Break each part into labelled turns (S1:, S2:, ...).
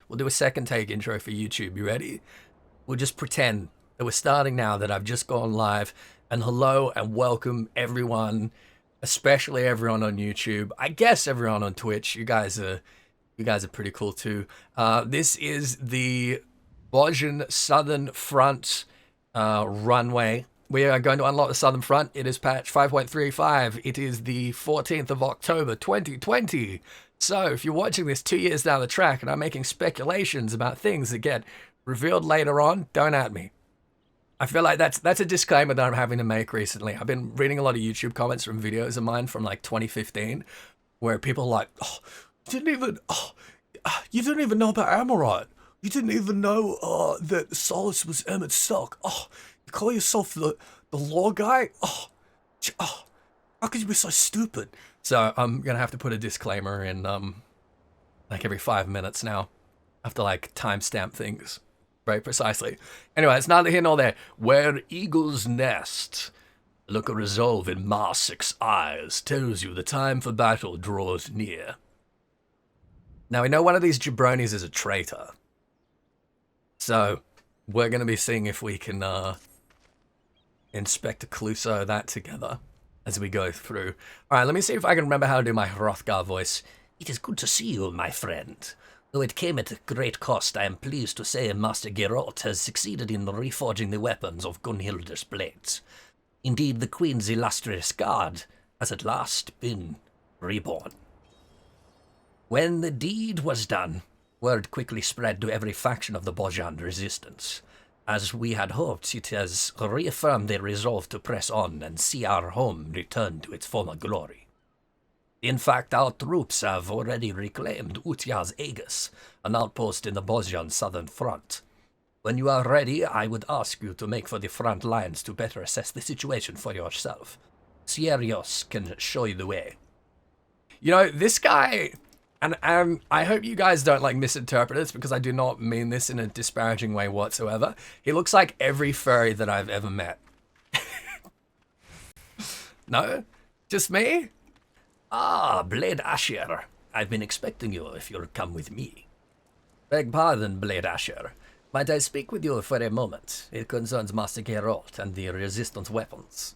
S1: We'll do a second take intro for YouTube. You ready? We'll just pretend that we're starting now, that I've just gone live. And hello and welcome everyone, especially everyone on YouTube. I guess everyone on Twitch. You guys are pretty cool too. This is the Bozja Southern Front runway. We are going to unlock the Southern Front. It is patch 5.35. It is the 14th of October, 2020. So if you're watching this 2 years down the track and I'm making speculations about things that get revealed later on, don't at me. I feel like that's a disclaimer that I'm having to make recently. I've been reading a lot of YouTube comments from videos of mine from like 2015 where people are like, oh, you didn't even know about Amorite. You didn't even know that Solace was Emmett Silk. Oh, you call yourself the law guy? Oh, how could you be so stupid? So I'm going to have to put a disclaimer in like every 5 minutes now. I have to like timestamp things very precisely. Anyway, it's neither here nor there. Where eagles nest, look a resolve in Marsik's eyes tells you the time for battle draws near. Now, we know one of these jabronis is a traitor. So, we're going to be seeing if we can Inspector Clouseau that together as we go through. Alright, let me see if I can remember how to do my Hrothgar voice. It is good to see you, my friend. Though it came at a great cost, I am pleased to say Master Geralt has succeeded in reforging the weapons of Gunhilda's blades. Indeed, the Queen's illustrious guard has at last been reborn. When the deed was done, word quickly spread to every faction of the Bozjan resistance. As we had hoped, it has reaffirmed their resolve to press on and see our home return to its former glory. In fact, our troops have already reclaimed Utya's Aegis, an outpost in the Bozjan southern front. When you are ready, I would ask you to make for the front lines to better assess the situation for yourself. Sierios can show you the way. You know, this guy, and I hope you guys don't like misinterpret this because I do not mean this in a disparaging way whatsoever. He looks like every furry that I've ever met. No? Just me? Ah, Blade Asher. I've been expecting you if you'll come with me. Beg pardon, Blade Asher. Might I speak with you for a moment? It concerns Master Geralt and the resistance weapons.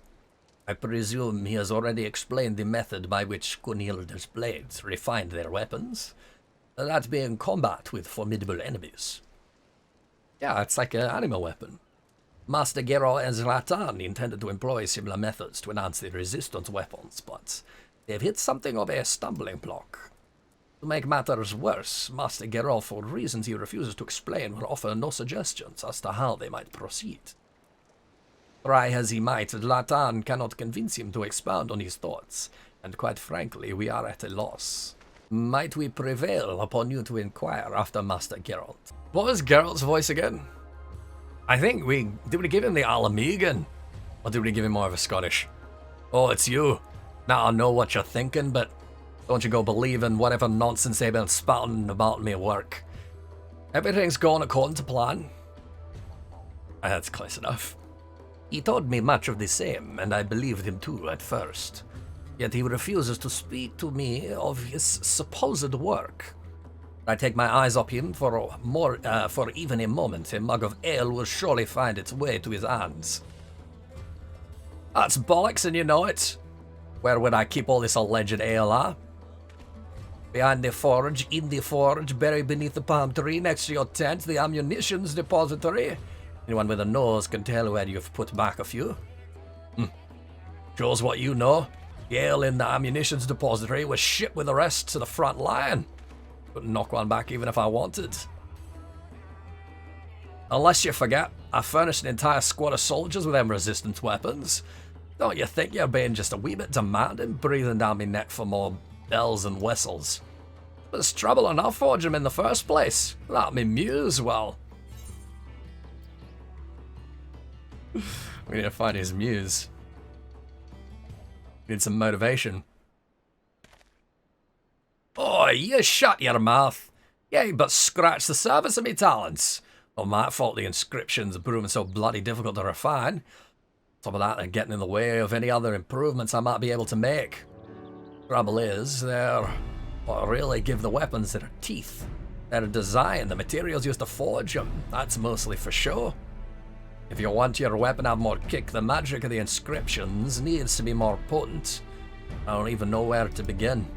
S1: I presume he has already explained the method by which Gunhilda's blades refined their weapons. That being combat with formidable enemies. Yeah, it's like an animal weapon. Master Geralt and Zlatan intended to employ similar methods to enhance the resistance weapons, but they've hit something of a stumbling block. To make matters worse, Master Geralt, for reasons he refuses to explain, will offer no suggestions as to how they might proceed. Try as he might, Zlatan cannot convince him to expound on his thoughts, and quite frankly, we are at a loss. Might we prevail upon you to inquire after Master Geralt? What was Geralt's voice again? I think did we give him the Alamegan? Or did we give him more of a Scottish? Oh, it's you. Now I know what you're thinking, but don't you go believing whatever nonsense they've been spouting about me work. Everything's going according to plan. That's close enough. He told me much of the same, and I believed him too at first. Yet he refuses to speak to me of his supposed work. I take my eyes off him for even a moment. A mug of ale will surely find its way to his hands. That's bollocks, and you know it. Where would I keep all this alleged ale, huh? Behind the forge, in the forge, buried beneath the palm tree, next to your tent, the ammunitions depository. Anyone with a nose can tell where you've put back a few. Shows what you know. The ale in the ammunitions depository was shipped with the rest to the front line. Couldn't knock one back even if I wanted. Unless you forget, I furnished an entire squad of soldiers with them resistance weapons. Don't you think you're being just a wee bit demanding, breathing down my neck for more bells and whistles? There's trouble enough forging them in the first place. Without me muse, well. We need to find his muse. Need some motivation. Oh, you shut your mouth. You ain't but scratched the surface of me talents. Not my fault the inscriptions are proving so bloody difficult to refine. Top of that, they're getting in the way of any other improvements I might be able to make. Trouble is, they're what really give the weapons their teeth. their design, the materials used to forge them, that's mostly for show. If you want your weapon to have more kick, the magic of the inscriptions needs to be more potent. I don't even know where to begin.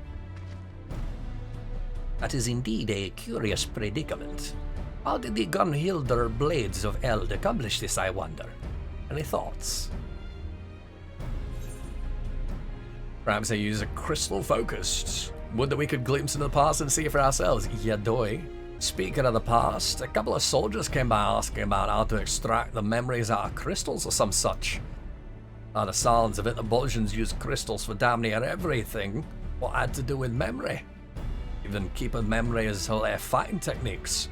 S1: That is indeed a curious predicament. How did the Gunhilder Blades of Eld accomplish this, I wonder? Any thoughts? Perhaps they use a crystal focused. Would that we could glimpse into the past and see for ourselves. Yadoy. Speaking of the past, a couple of soldiers came by asking about how to extract the memories out of crystals or some such. By the sounds of it, the Bozjans use crystals for damn near everything. What had to do with memory? Even keeping memory as their fighting techniques.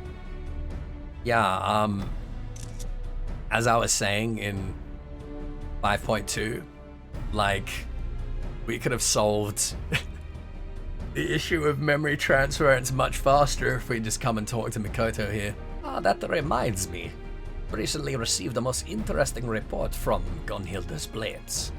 S1: Yeah, as I was saying in 5.2, like, we could have solved the issue of memory transference much faster if we just come and talk to Mikoto here. Ah, that reminds me. Recently received a most interesting report from Gunhilder's Blades.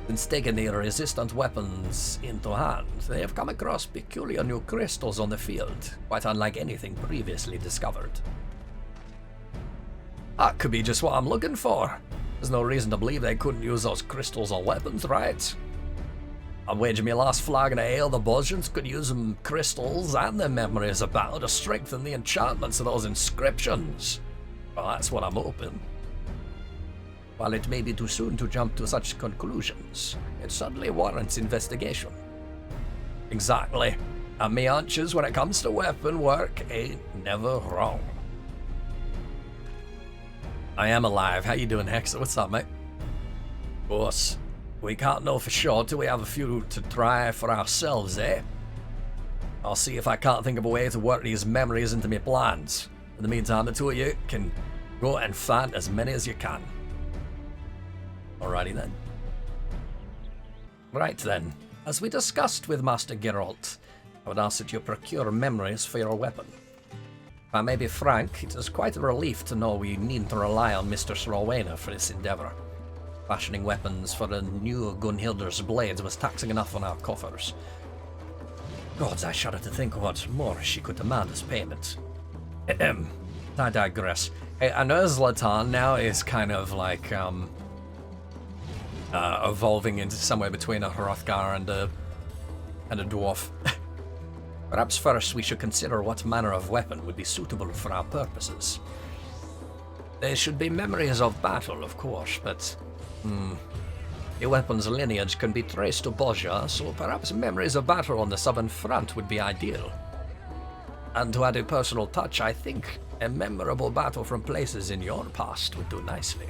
S1: Since taking their resistant weapons into hand, they have come across peculiar new crystals on the field, quite unlike anything previously discovered. That could be just what I'm looking for. There's no reason to believe they couldn't use those crystals on weapons, right? I'd wager me last flagon of ale the Bozjans could use them crystals and their memories of battle to strengthen the enchantments of those inscriptions. Well, that's what I'm hoping. While it may be too soon to jump to such conclusions, it certainly warrants investigation. Exactly. And me hunches when it comes to weapon work ain't never wrong. I am alive. How you doing, Hexer? What's up, mate? Of course. We can't know for sure till we have a few to try for ourselves, eh? I'll see if I can't think of a way to work these memories into my plans. In the meantime, the two of you can go and find as many as you can. Alrighty then. Right then, as we discussed with Master Geralt, I would ask that you procure memories for your weapon. If I may be frank, it is quite a relief to know we needn't rely on Mr. Rowena for this endeavour. Fashioning weapons for the new Gunhilder's Blades was taxing enough on our coffers. Gods, I shudder to think what more she could demand as payment. I digress. Hey, I know Zlatan now is kind of like, evolving into somewhere between a Hrothgar and a dwarf. Perhaps first we should consider what manner of weapon would be suitable for our purposes. There should be memories of battle, of course, but your weapon's lineage can be traced to Bozja, so perhaps memories of battle on the southern front would be ideal. And to add a personal touch, I think a memorable battle from places in your past would do nicely.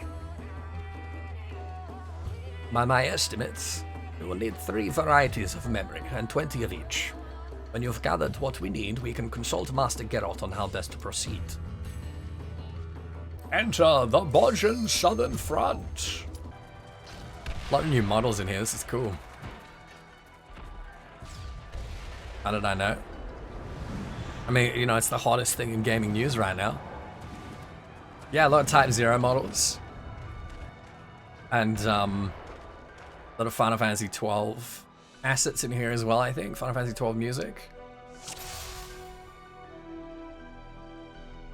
S1: By my estimates, we will need 3 varieties of memory, and 20 of each. When you've gathered what we need, we can consult Master Geralt on how best to proceed. Enter the Bozjan Southern Front! A lot of new models in here, this is cool. How did I know? I mean, you know, it's the hottest thing in gaming news right now. Yeah, a lot of Type 0 models. And, a lot of Final Fantasy XII assets in here as well, I think. Final Fantasy XII music.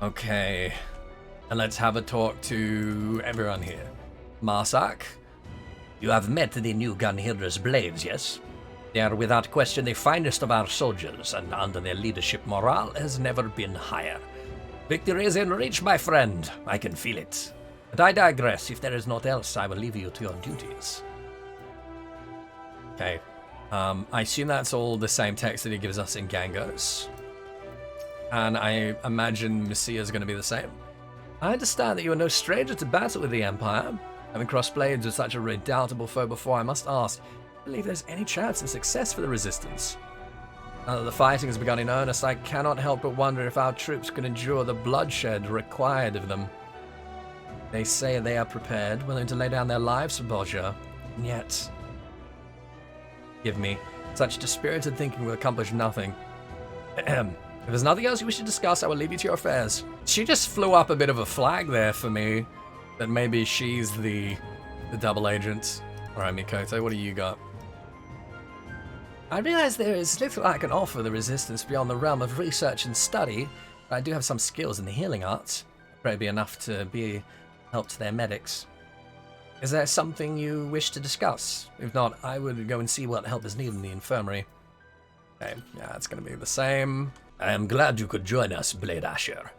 S1: Okay. And let's have a talk to everyone here. Marsak, you have met the new Gunhilder's Blades, yes? They are without question the finest of our soldiers, and under their leadership morale has never been higher. Victory is in reach, my friend. I can feel it. But I digress. If there is naught else, I will leave you to your duties. Okay. I assume that's all the same text that he gives us in Gangos. And I imagine Messiah is going to be the same. I understand that you are no stranger to battle with the Empire. Having crossed blades with such a redoubtable foe before, I must ask, do you believe there's any chance of success for the Resistance? Now that the fighting has begun in earnest, I cannot help but wonder if our troops can endure the bloodshed required of them. They say they are prepared, willing to lay down their lives for Bozja, and yet... Give me. Such dispirited thinking will accomplish nothing. If there's nothing else you wish to discuss, I will leave you to your affairs. She just flew up a bit of a flag there for me, that maybe she's the double agent. Alright, Mikoto, what do you got? I realize there is little I can offer the Resistance beyond the realm of research and study. But I do have some skills in the healing arts. Probably be enough to be help to their medics. Is there something you wish to discuss? If not, I would go and see what help is needed in the infirmary. Okay, yeah, it's going to be the same. I am glad you could join us, Blade Asher.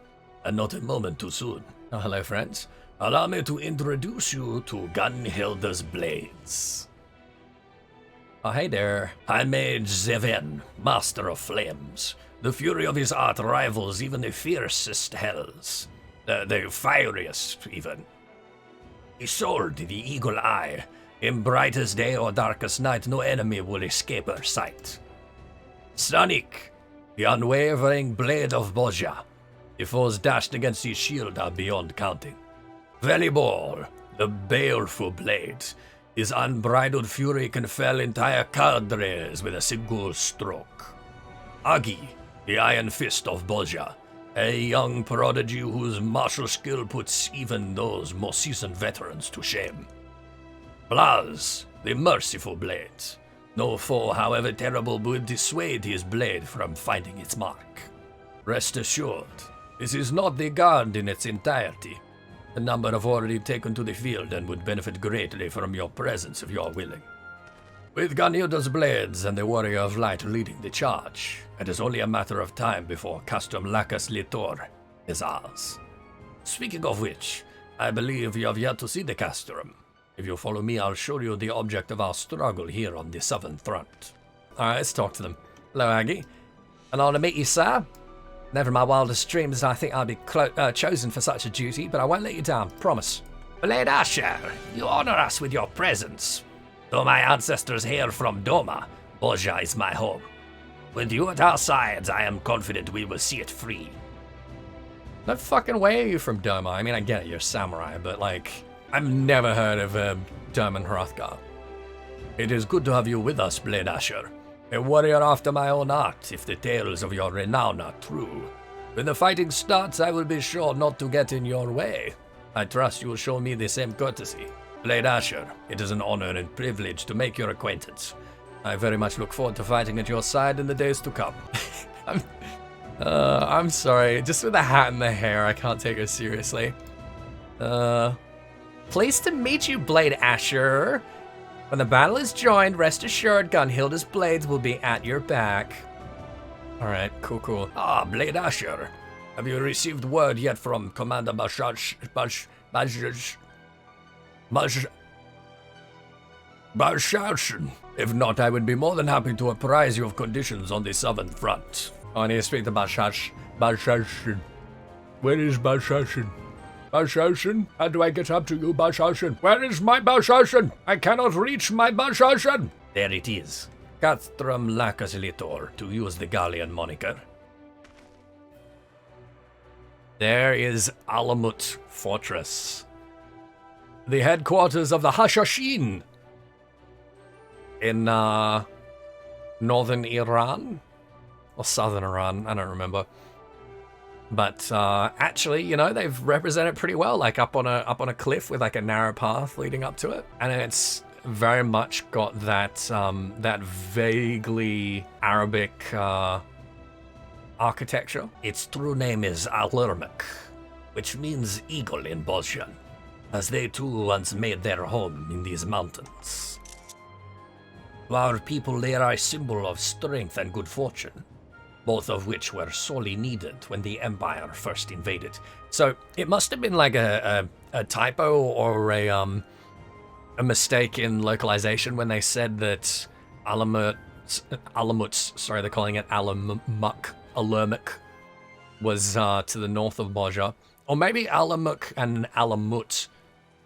S1: And not a moment too soon. Oh, hello, friends. Allow me to introduce you to Gunhilda's Blades. Oh, hey there. I made Zeven, Master of Flames. The fury of his art rivals even the fiercest hells. The fieriest, even. Isolde, the Eagle Eye. In brightest day or darkest night, no enemy will escape her sight. Stanik, the unwavering blade of Bozja. The foes dashed against his shield are beyond counting. Velibor, the baleful blade. His unbridled fury can fell entire cadres with a single stroke. Agi, the iron fist of Bozja. A young prodigy whose martial skill puts even those more seasoned veterans to shame. Blaz, the merciful blade. No foe, however terrible, would dissuade his blade from finding its mark. Rest assured, this is not the guard in its entirety. A number have already taken to the field and would benefit greatly from your presence if you are willing. With Gunhilda's Blades and the Warrior of Light leading the charge, it is only a matter of time before Castrum Lacus Litor is ours. Speaking of which, I believe you have yet to see the Castrum. If you follow me, I'll show you the object of our struggle here on the southern front. Alright, let's talk to them. Hello, Aggie. An honor to meet you, sir. Never in my wildest dreams did I think I'd be chosen for such a duty, but I won't let you down, promise. Blade Asher, you honor us with your presence. Though my ancestors hail from Doma, Bozja is my home. With you at our sides, I am confident we will see it free. No fucking way are you from Doma. I mean, I get it, you're a samurai, but like, I've never heard of Doma and Hrothgar. It is good to have you with us, Blade Asher. A warrior after my own heart, if the tales of your renown are true. When the fighting starts, I will be sure not to get in your way. I trust you will show me the same courtesy. Blade Asher, it is an honor and privilege to make your acquaintance. I very much look forward to fighting at your side in the days to come. I'm sorry, just with the hat and the hair, I can't take her seriously. Pleased to meet you, Blade Asher. When the battle is joined, rest assured Gunhilda's Blades will be at your back. Alright, cool. Ah, Blade Asher. Have you received word yet from Commander Bashashin? If not, I would be more than happy to apprise you of conditions on the southern front. I need to speak to Bashashin. Where is Bashashin? Bashashin? How do I get up to you, Bashashin? Where is my Bashashin? I cannot reach my Bashashin! There it is. Castrum Lacus Litor, to use the Gallian moniker. There is Alamut Fortress. The headquarters of the Hashashin in northern Iran or southern Iran, I don't remember. But actually, you know, they've represented it pretty well, like up on a cliff with like a narrow path leading up to it, and it's very much got that that vaguely Arabic architecture. Its true name is Al-Urmak, which means eagle in Bozjan, as they too once made their home in these mountains. To our people, they are a symbol of strength and good fortune, both of which were sorely needed when the Empire first invaded. So it must have been like a typo or a mistake in localization when they said that Alamut, sorry, they're calling it Alamuk, was to the north of Bozja. Or maybe Alamuk and Alamut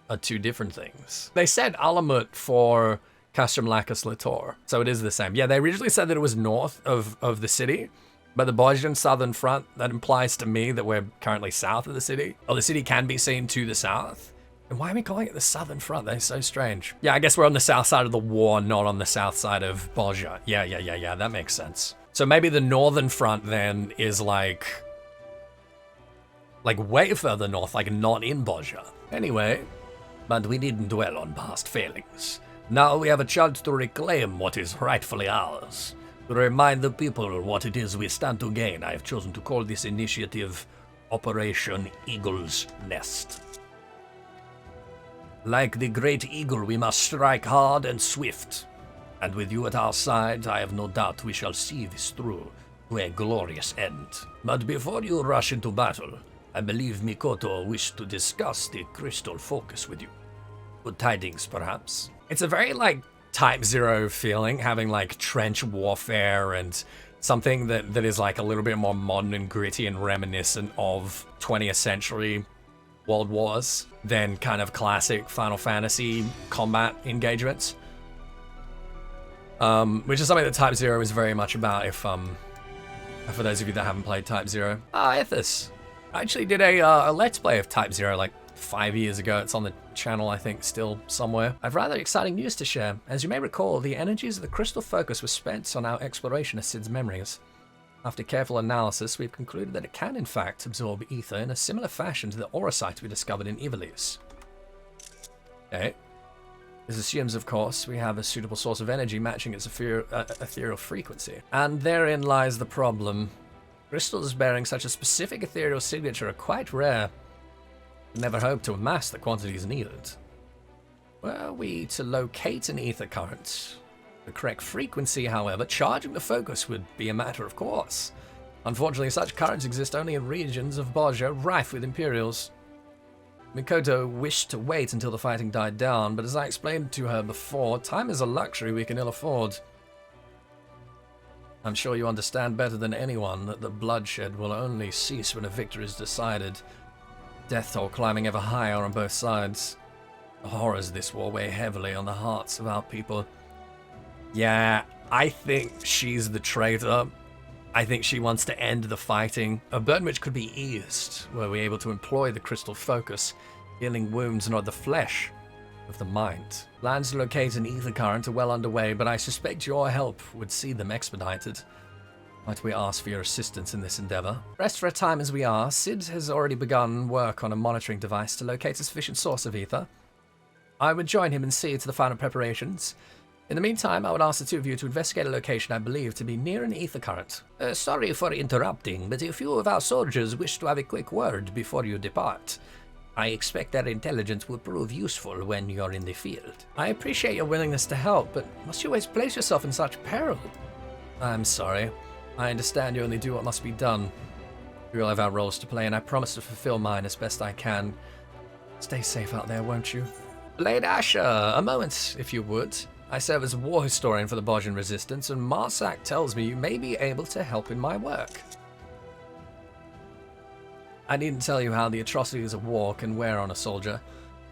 S1: are two different things. They said Alamut for Castrum Lacus Litor, so it is the same. Yeah, they originally said that it was north of the city, but the Bozjan southern front, that implies to me that we're currently south of the city. Or the city can be seen to the south. And why are we calling it the southern front? That's so strange. Yeah, I guess we're on the south side of the war, not on the south side of Bozja. Yeah, that makes sense. So maybe the northern front then is like way further north, like not in Bozja. Anyway, but we needn't dwell on past failings. Now we have a chance to reclaim what is rightfully ours. To remind the people what it is we stand to gain, I have chosen to call this initiative Operation Eagle's Nest. Like the great eagle, we must strike hard and swift. And with you at our side, I have no doubt we shall see this through to a glorious end. But before you rush into battle, I believe Mikoto wished to discuss the crystal focus with you. Good tidings, perhaps? It's a very, Type 0 feeling, having, trench warfare and something that is, a little bit more modern and gritty and reminiscent of 20th century World Wars than kind of classic Final Fantasy combat engagements. Which is something that Type 0 is very much about, if, for those of you that haven't played Type 0. Ethys. I actually did a Let's Play of Type 0, 5 years ago. It's on the channel, I think, still somewhere. I've rather exciting news to share. As you may recall, the energies of the crystal focus were spent on our exploration of Cid's memories. After careful analysis, we've concluded that it can, in fact, absorb ether in a similar fashion to the aura site we discovered in Ivalice. Okay. This assumes, of course, we have a suitable source of energy matching its ethereal frequency. And therein lies the problem. Crystals bearing such a specific ethereal signature are quite rare. Never hope to amass the quantities needed. Were we to locate an ether current, the correct frequency, however, charging the focus would be a matter of course. Unfortunately, such currents exist only in regions of Bozja rife with Imperials. Mikoto wished to wait until the fighting died down, but as I explained to her before, time is a luxury we can ill afford. I'm sure you understand better than anyone that the bloodshed will only cease when a victory is decided. Death toll climbing ever higher on both sides. The horrors of this war weigh heavily on the hearts of our people. Yeah, I think she's the traitor. I think she wants to end the fighting. A burden which could be eased were we able to employ the crystal focus, healing wounds not the flesh of the mind. Plans to locate an ether current are well underway, but I suspect your help would see them expedited. Might we ask for your assistance in this endeavor? Rest for a time as we are, Cid has already begun work on a monitoring device to locate a sufficient source of ether. I would join him and see to the final preparations. In the meantime, I would ask the two of you to investigate a location I believe to be near an ether current. Sorry for interrupting, but a few of our soldiers wish to have a quick word before you depart. I expect their intelligence will prove useful when you're in the field. I appreciate your willingness to help, but must you always place yourself in such peril? I'm sorry. I understand you only do what must be done. We all have our roles to play, and I promise to fulfill mine as best I can. Stay safe out there, won't you? Blade Asher, a moment, if you would. I serve as a war historian for the Bozjan Resistance, and Marsak tells me you may be able to help in my work. I needn't tell you how the atrocities of war can wear on a soldier.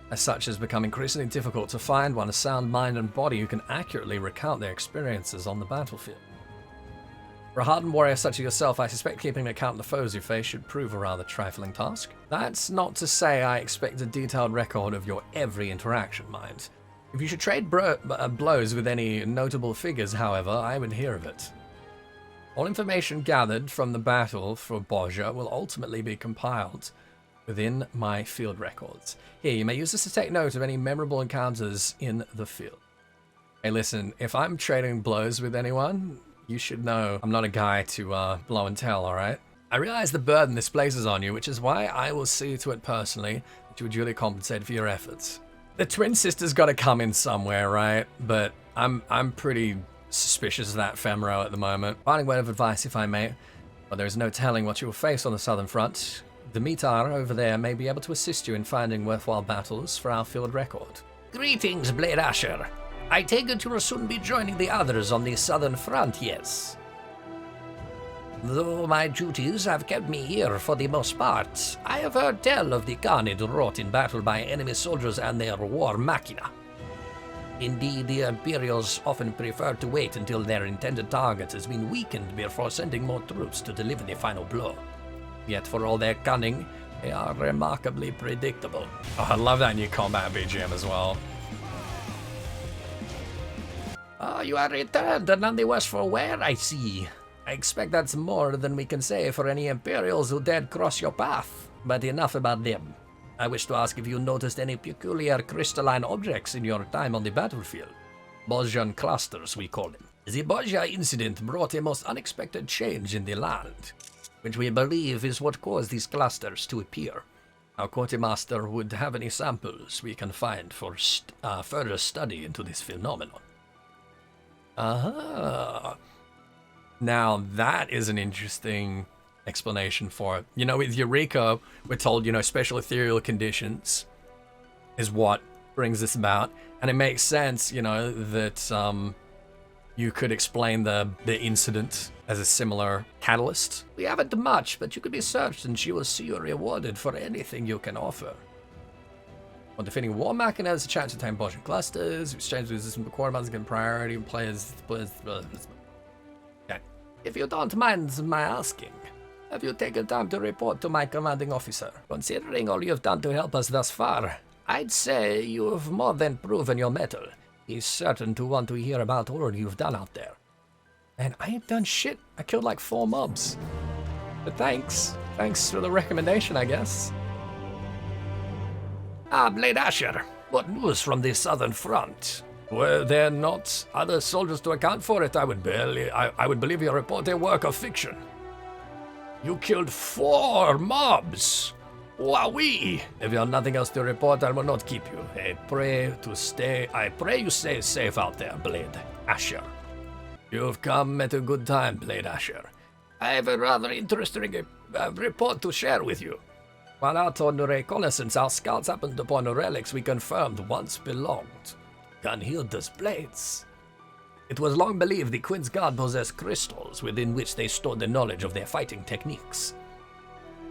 S1: As such, it has become increasingly difficult to find one of sound mind and body who can accurately recount their experiences on the battlefield. For a hardened warrior such as yourself, I suspect keeping an account of the foes you face should prove a rather trifling task. That's not to say I expect a detailed record of your every interaction, mind. If you should trade blows with any notable figures, however, I would hear of it. All information gathered from the battle for Bozja will ultimately be compiled within my field records. Here, you may use this to take note of any memorable encounters in the field. Hey, listen, if I'm trading blows with anyone, you should know I'm not a guy to blow and tell, alright? I realize the burden this places on you, which is why I will see to it personally that you are duly compensated for your efforts. The twin sister's got to come in somewhere, right? But I'm pretty suspicious of that Femro at the moment. Final word of advice, if I may. But there is no telling what you will face on the southern front. The Mitar over there may be able to assist you in finding worthwhile battles for our field record. Greetings, Blade Asher. I take it you will soon be joining the others on the southern front, yes? Though my duties have kept me here for the most part, I have heard tell of the carnage wrought in battle by enemy soldiers and their war machina. Indeed, the Imperials often prefer to wait until their intended target has been weakened before sending more troops to deliver the final blow. Yet for all their cunning, they are remarkably predictable. Oh, I love that new combat BGM as well. Oh, you are returned and none the worse for wear, I see. I expect that's more than we can say for any Imperials who dared cross your path. But enough about them. I wish to ask if you noticed any peculiar crystalline objects in your time on the battlefield. Bozjan clusters, we call them. The Bozja incident brought a most unexpected change in the land, which we believe is what caused these clusters to appear. Our quartermaster would have any samples we can find for further study into this phenomenon. Aha. Now that is an interesting explanation for it. You know, with Eureka, we're told, you know, special ethereal conditions is what brings this about. And it makes sense, you know, that you could explain the incident as a similar catalyst. We haven't much, but you could be certain she will see you rewarded for anything you can offer. When defeating War Machina has a chance to tame Bozja clusters, exchange resistant requirements against priority players. Okay. If you don't mind my asking, have you taken time to report to my commanding officer? Considering all you've done to help us thus far, I'd say you've more than proven your mettle. He's certain to want to hear about all you've done out there. And I ain't done shit. I killed like 4 mobs. But thanks. Thanks for the recommendation, I guess. Ah, Blade Asher, what news from the southern front? Were there not other soldiers to account for it? I would believe your report a work of fiction. You killed 4 mobs! Wowee! If you have nothing else to report, I will not keep you. I pray you stay safe out there, Blade Asher. You've come at a good time, Blade Asher. I have a rather interesting report to share with you. While out on reconnaissance, our scouts happened upon relics we confirmed once belonged to Gunhilda's blades. It was long believed the Queen's Guard possessed crystals within which they stored the knowledge of their fighting techniques.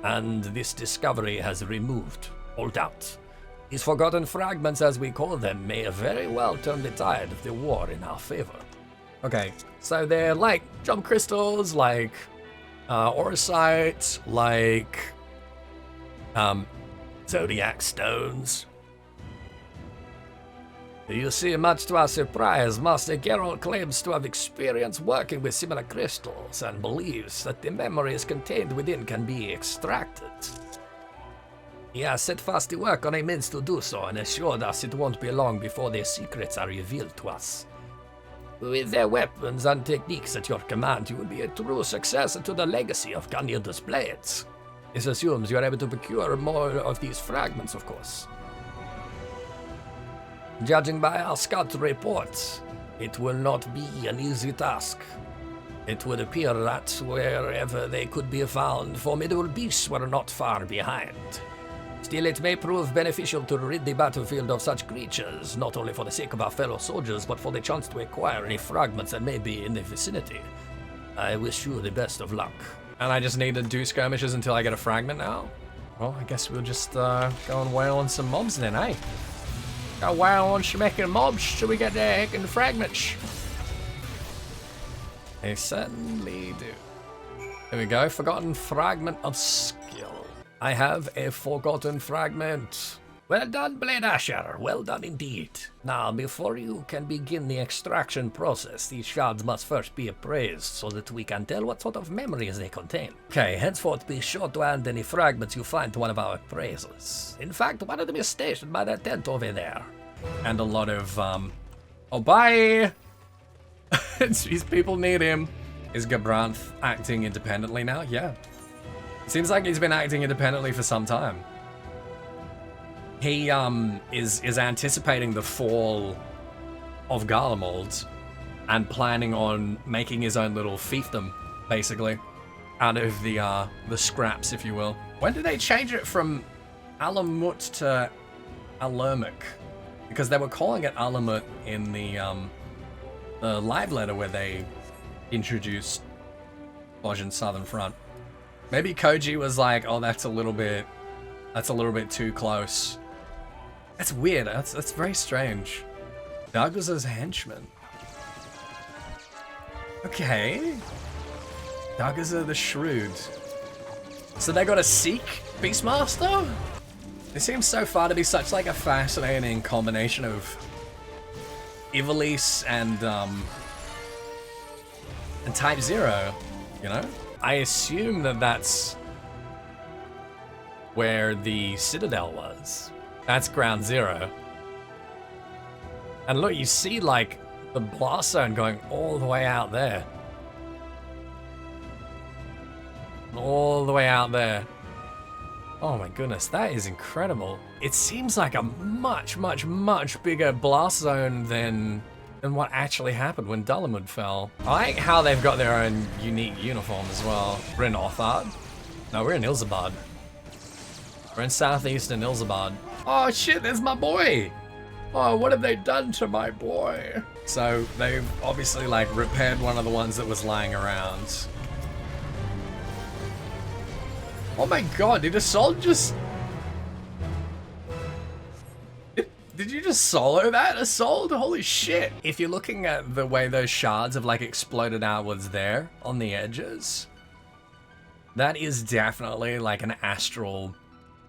S1: And this discovery has removed all doubt. These forgotten fragments, as we call them, may very well turn the tide of the war in our favor. Okay, so they're like jump crystals, like orosite, like zodiac stones. You see, much to our surprise, Master Geralt claims to have experience working with similar crystals and believes that the memories contained within can be extracted. He has set fast to work on a means to do so and assured us it won't be long before their secrets are revealed to us. With their weapons and techniques at your command, you will be a true successor to the legacy of Gunhilda's blades. This assumes you are able to procure more of these fragments, of course. Judging by our scout reports, it will not be an easy task. It would appear that wherever they could be found, formidable beasts were not far behind. Still, it may prove beneficial to rid the battlefield of such creatures, not only for the sake of our fellow soldiers, but for the chance to acquire any fragments that may be in the vicinity. I wish you the best of luck. And I just need to do skirmishes until I get a fragment now? Well, I guess we'll just go and wail on some mobs then, eh? Go wail on some heckin' mobs till we get their heckin' fragments. They certainly do. Here we go, forgotten fragment of skill. I have a forgotten fragment. Well done, Blade Asher. Well done indeed. Now, before you can begin the extraction process, these shards must first be appraised so that we can tell what sort of memories they contain. Okay, henceforth be sure to hand any fragments you find to one of our appraisers. In fact, one of them is stationed by that tent over there. And a lot of, oh, bye! These people need him. Is Gabranth acting independently now? Yeah. Seems like he's been acting independently for some time. He is anticipating the fall of Garlemald and planning on making his own little fiefdom, basically, out of the scraps, if you will. When did they change it from Alamut to Alermic? Because they were calling it Alamut in the live letter where they introduced Bozjan Southern Front. Maybe Koji was like, "Oh, that's a little bit too close." That's weird. That's very strange. Douglas's henchman. Okay. Douglas the Shrewd. So they got a Sikh Beastmaster? It seems so far to be such like a fascinating combination of Ivalice and Type 0, you know? I assume that that's where the Citadel was. That's Ground Zero. And look, you see like The blast zone going all the way out there. All the way out there. Oh my goodness, that is incredible. It seems like a much, much, much bigger blast zone than what actually happened when Dullamud fell. I like how they've got their own unique uniform as well. We're in Othard. No, we're in Ilzabad. We're in southeastern Ilzabad. Oh shit, there's my boy! Oh, what have they done to my boy? So they've obviously like repaired one of the ones that was lying around. Oh my god, did Assault just... Did you just solo that, Assault? Holy shit. If you're looking at the way those shards have like exploded outwards there on the edges, that is definitely like an astral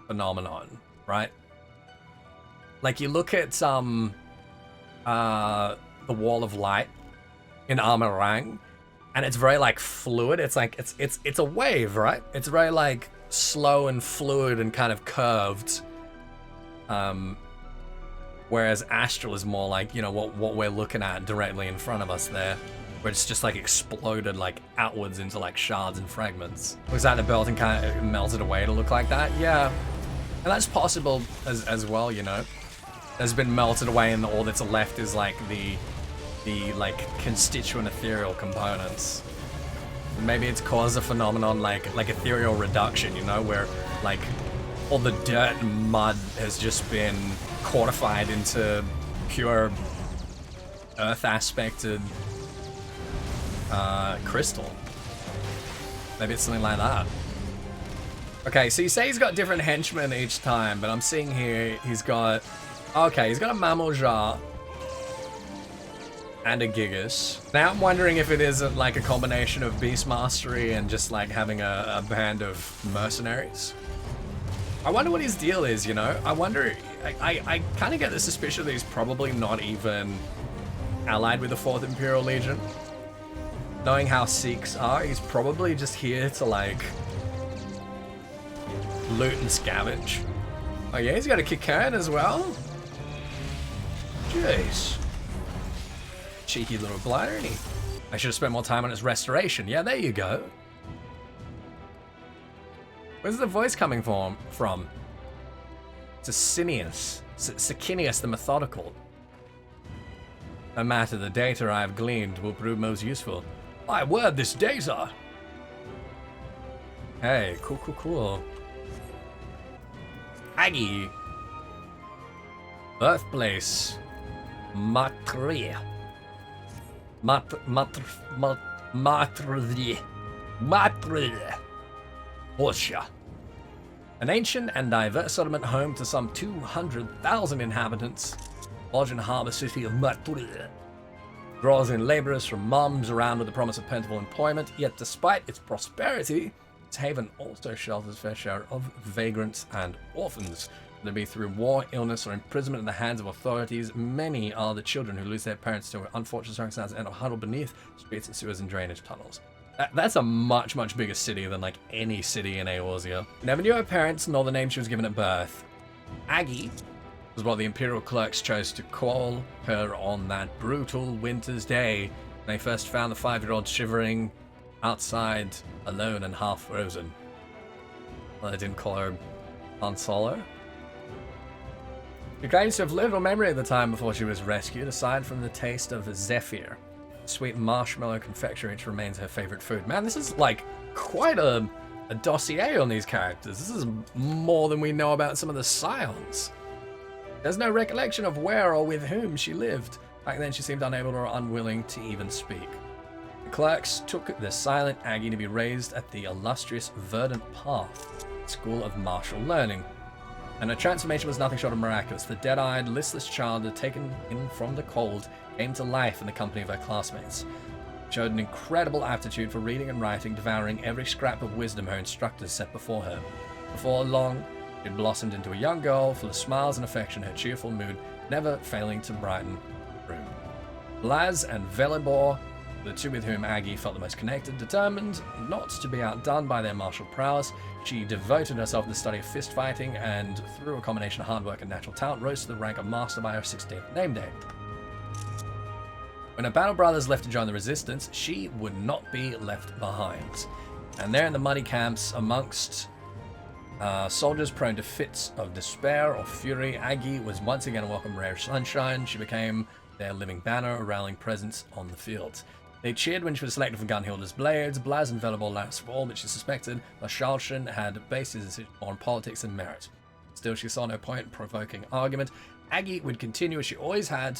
S1: phenomenon, right? Like you look at the Wall of Light in Amarang, and it's very like fluid. It's like it's a wave, right? It's very like slow and fluid and kind of curved. Whereas Astral is more like, you know, what we're looking at directly in front of us there, where it's just like exploded like outwards into like shards and fragments. Was that the belt and kind of melted away to look like that? Yeah, and that's possible as well, you know. Has been melted away and all that's left is like the like constituent ethereal components. Maybe it's caused a phenomenon like ethereal reduction, you know, where like all the dirt and mud has just been codified into pure earth aspected crystal. Maybe it's something like that. Okay, so you say he's got different henchmen each time, but I'm seeing here he's got... Okay, he's got a Mammal Jar and a Gigas. Now I'm wondering if it isn't like a combination of Beast Mastery and just like having a band of mercenaries. I wonder what his deal is, you know? I wonder... I kind of get the suspicion that he's probably not even allied with the 4th Imperial Legion. Knowing how Sikhs are, he's probably just here to like loot and scavenge. Oh yeah, he's got a Kikaran as well? Jeez. Cheeky little blighter, isn't he? I should have spent more time on his restoration. Yeah, there you go. Where's the voice coming from? It's Sicinius. Sicinius the Methodical. No matter, the data I have gleaned will prove most useful. My word, this data! Hey, cool. Aggie. Birthplace. Matria. Bozja. An ancient and diverse settlement home to some 200,000 inhabitants, Belgian harbour city of Matria draws in labourers from mums around with the promise of plentiful employment, yet despite its prosperity, its haven also shelters fair share of vagrants and orphans. Whether it be through war, illness, or imprisonment in the hands of authorities, many are the children who lose their parents to unfortunate circumstances and are huddled beneath streets and sewers and drainage tunnels. That's a much, much bigger city than like any city in Eorzea. Never knew her parents nor the name she was given at birth. Aggie was what the Imperial clerks chose to call her on that brutal winter's day when they first found the 5-year-old shivering outside, alone and half frozen. Well, they didn't call her Han Solo. She claims to have little memory of the time before she was rescued, aside from the taste of Zephyr, sweet marshmallow confectionery, which remains her favorite food. Man, this is like quite a dossier on these characters. This is more than we know about some of the Scions. There's no recollection of where or with whom she lived. Back then, she seemed unable or unwilling to even speak. The clerks took the silent Aggie to be raised at the illustrious Verdant Path, School of Martial Learning. And her transformation was nothing short of miraculous. The dead-eyed, listless child had taken in from the cold came to life in the company of her classmates. She showed an incredible aptitude for reading and writing, devouring every scrap of wisdom her instructors set before her. Before long, she had blossomed into a young girl full of smiles and affection, her cheerful mood never failing to brighten the room. Laz and Velibor, the two with whom Aggie felt the most connected, determined not to be outdone by their martial prowess, she devoted herself to the study of fist fighting and, through a combination of hard work and natural talent, rose to the rank of master by her 16th name day. When her battle brothers left to join the resistance, she would not be left behind. And there in the muddy camps, amongst soldiers prone to fits of despair or fury, Aggie was once again a welcome ray of sunshine. She became their living banner, a rallying presence on the field. They cheered when she was selected for Gunhilda's blades. Blaz and Venerable last of all, but she suspected Bashalshan had based his decision on politics and merit. Still, she saw no point in provoking argument. Aggie would continue as she always had,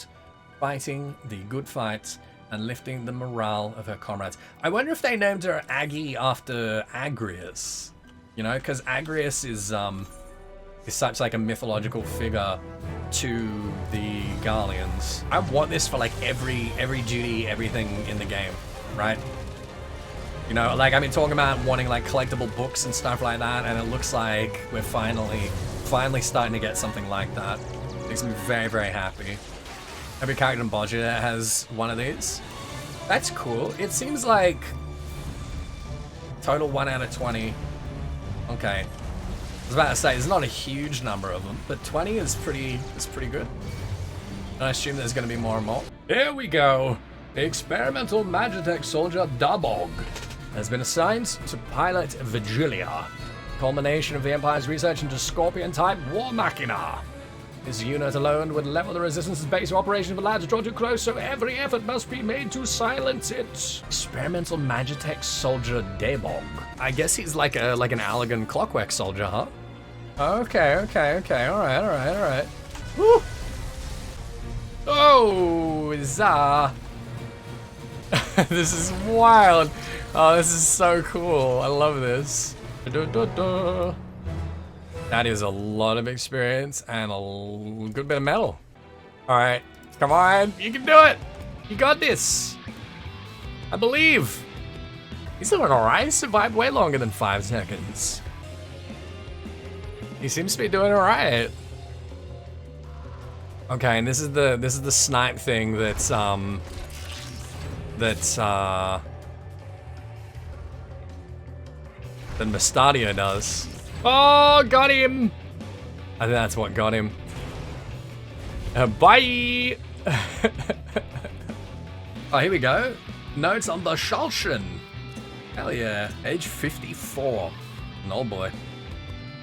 S1: fighting the good fight and lifting the morale of her comrades. I wonder if they named her Aggie after Agrius. You know, because Agrius is such like a mythological figure to the Garleans. I want this for like every duty, everything in the game, right? You know, like I've been talking about wanting like collectible books and stuff like that, and it looks like we're finally starting to get something like that. Makes me very, very happy. Every character in Bozja has one of these. That's cool. It seems like total 1 out of 20. Okay. I was about to say, there's not a huge number of them, but 20 is pretty good. And I assume there's going to be more and more. Here we go. The experimental Magitech soldier Dabog has been assigned to pilot Vigilia, culmination of the Empire's research into Scorpion-type War Machina. His unit alone would level the Resistance's base of operations if allowed to draw too close, so every effort must be made to silence it. Experimental Magitech soldier Dabog. I guess he's like an Allergan Clockwork soldier, huh? Okay. Alright. Woo! Oh, Zah. This is wild. Oh, this is so cool. I love this. That is a lot of experience and a good bit of metal. Alright, come on, you can do it! You got this! I believe! He's doing alright, survived way longer than 5 seconds. He seems to be doing alright. Okay, and this is the snipe thing that's that Mustadio does. Oh, got him! I think that's what got him. Bye! Oh, here we go. Notes on Bashalshan. Hell yeah. Age 54. An old boy.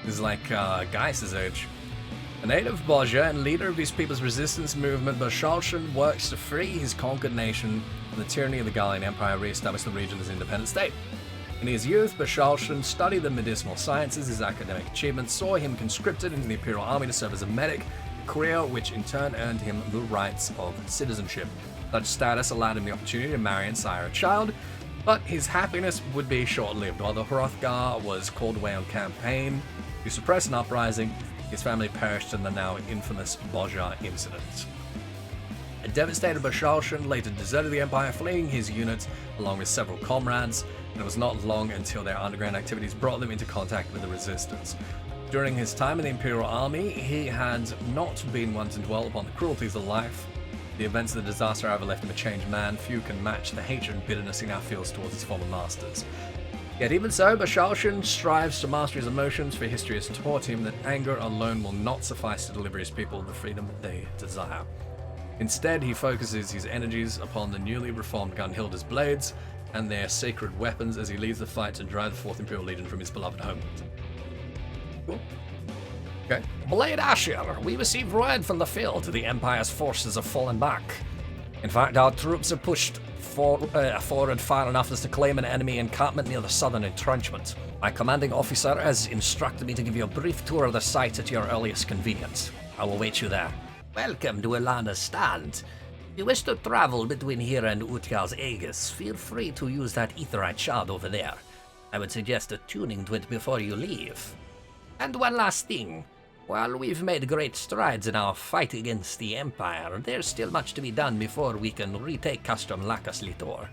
S1: This is like Geis's age. A native Bozja and leader of his people's resistance movement, Bashalshan works to free his conquered nation from the tyranny of the Gallian Empire and re-establish the region as an independent state. In his youth, Bashalshan studied the medicinal sciences. His academic achievements saw him conscripted into the Imperial Army to serve as a medic, a career which in turn earned him the rights of citizenship. Such status allowed him the opportunity to marry and sire a child, but his happiness would be short-lived. While the Hrothgar was called away on campaign to suppress an uprising, his family perished in the now infamous Bozja incident. A devastated Bashalshan later deserted the Empire, fleeing his unit along with several comrades, and it was not long until their underground activities brought them into contact with the Resistance. During his time in the Imperial Army, he had not been one to dwell upon the cruelties of life. The events of the disaster, however, left him a changed man. Few can match the hatred and bitterness he now feels towards his former masters. Yet even so, Bashalshan strives to master his emotions, for history has taught him that anger alone will not suffice to deliver his people the freedom they desire. Instead, he focuses his energies upon the newly reformed Gunhilda's blades and their sacred weapons as he leads the fight to drive the 4th Imperial Legion from his beloved homeland. Cool. Okay. Blade Asher, we received word from the field the Empire's forces have fallen back. In fact, our troops have pushed forward far enough as to claim an enemy encampment near the southern entrenchment. My commanding officer has instructed me to give you a brief tour of the site at your earliest convenience. I will wait you there. Welcome to Ilana's stand. If you wish to travel between here and Utgar's Aegis, feel free to use that aetheryte shard over there. I would suggest attuning to it before you leave. And one last thing. While we've made great strides in our fight against the Empire, there's still much to be done before we can retake Castrum Lacus Litor.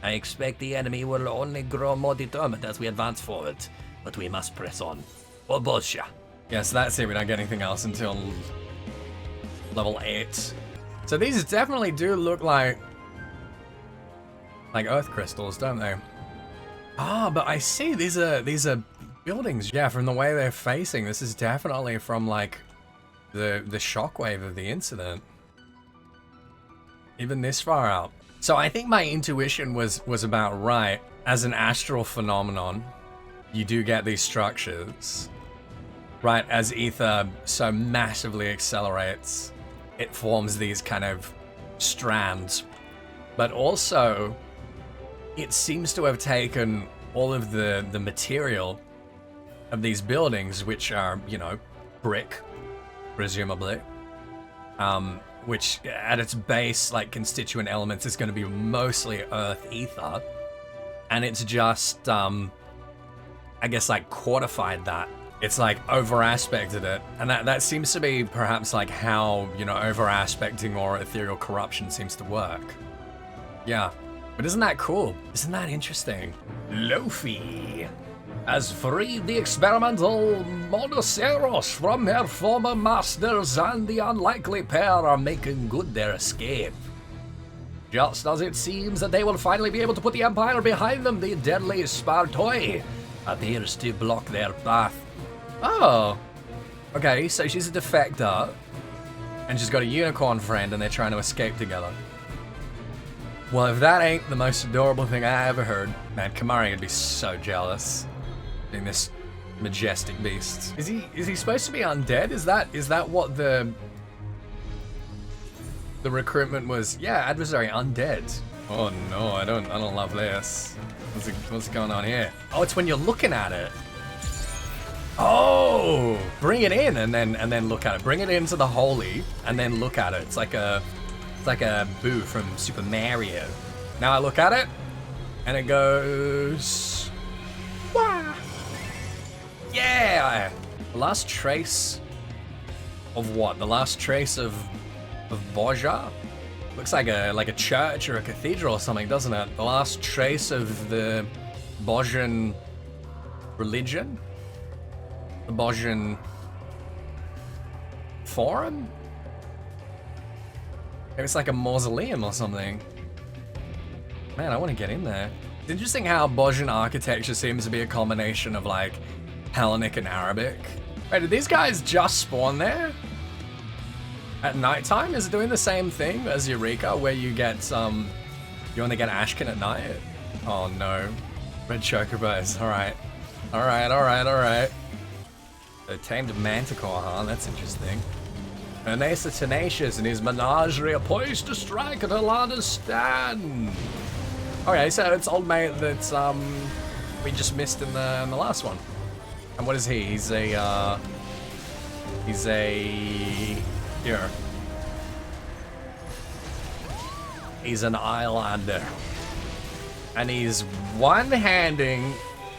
S1: I expect the enemy will only grow more determined as we advance forward, but we must press on. For Bozja. Yes, that's it. We don't get anything else until level 8. So these definitely do look like earth crystals, don't they? Ah, but I see these are buildings. Yeah, from the way they're facing, this is definitely from like the shockwave of the incident. Even this far out. So I think my intuition was about right. As an astral phenomenon, you do get these structures. Right, as ether so massively accelerates, it forms these kind of strands. But also, it seems to have taken all of the material of these buildings, which are, you know, brick, presumably, which at its base, like, constituent elements is going to be mostly earth ether, and it's just, I guess, like, quantified that. It's like over-aspected it, and that seems to be perhaps like how, you know, over-aspecting or ethereal corruption seems to work. Yeah, but isn't that cool? Isn't that interesting? Lofi has freed the experimental Monoceros from her former masters, and the unlikely pair are making good their escape. Just as it seems that they will finally be able to put the Empire behind them, the deadly Spartoi appears to block their path. Oh, okay, so she's a defector, and she's got a unicorn friend, and they're trying to escape together. Well, if that ain't the most adorable thing I ever heard, man, Kamari would be so jealous. Being this majestic beast. Is he supposed to be undead? Is that what the recruitment was? Yeah, adversary undead. Oh no, I don't love this. What's going on here? Oh, it's when you're looking at it. Oh, bring it in and then look at it. Bring it into the holy and then look at it. It's like a Boo from Super Mario. Now I look at it and it goes. Wah! Yeah. The last trace of what? The last trace of Bozja? Looks like a church or a cathedral or something, doesn't it? The last trace of the Bozjan religion? The Bozjan forum? Maybe it's like a mausoleum or something. Man, I want to get in there. It's interesting how Bozjan architecture seems to be a combination of like Hellenic and Arabic. Wait, did these guys just spawn there? At nighttime? Is it doing the same thing as Eureka, where you get you only get Ashkin at night? Oh no. Red chocobos. Alright. Alright. The tamed manticore, huh? That's interesting. Anasa Tenacious and his menagerie are poised to strike at Alana's stand. Okay, so it's old mate that we just missed in the last one. And what is he? He's a here. He's an Islander. And he's one-handing